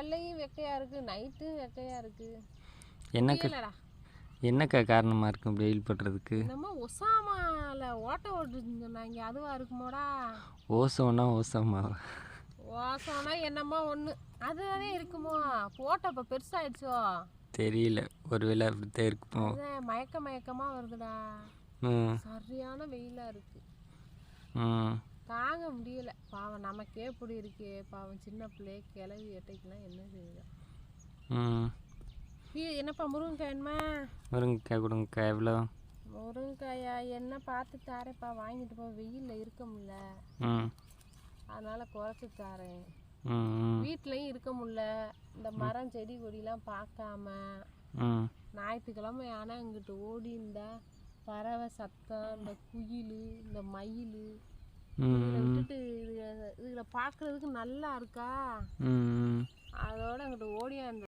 காலையும் வெக்கையா இருக்கு, நைட்டும் வெக்கையா இருக்கு. என்னக்கா புரியலடா. என்னக்கா காரணமாக இருக்கும் வெயில் படுறதுக்கு? என்னமோ ஒசாமால ஓட்ட ஓட்டுன்னு சொன்னாங்க, அதுவா இருக்குமோடா? ஓசோனா ஓசமாவா? ஓசோனா என்னமோ ஒன்று அதுவே இருக்குமோ? போட்ட இப்போ பெருசாகிடுச்சோ தெரியல, ஒருவேளை அப்படித்தான் இருக்குமோ. அதான் மயக்கமாக வருதுடா. ம் சரியான வெயிலாக இருக்கு, ம் தாங்க முடியல. பாவம் நமக்கே இப்படி இருக்கே, பாவம் சின்ன பிள்ளைய கிளவி எட்டைக்கெல்லாம் என்ன செய்யுது? ம் என்னப்பா முருங்கைக்காய் வேணுமா? முருங்கைக்காய் கொடுங்கக்கா. எவ்வளோ? முருங்கைக்காயா என்ன பார்த்து தாரேப்பா, வாங்கிட்டு போ. வெயிலில் இருக்க முடியல, ம் அதனால் குறைச்சி தாரேன். ம் வீட்லேயும் இருக்க முடியல, இந்த மரம் செடி கொடிலாம் பார்க்காம. ம் ஞாயிற்றுக்கிழமை ஆனால் இங்கிட்டு ஓடி இந்த பறவை சத்தம், இந்த குயில், இந்த மயில் இதில் விட்டுட்டு இதில் பார்க்குறதுக்கு நல்லா இருக்கா, ம் அதோட அங்கிட்டு ஓடியாந்து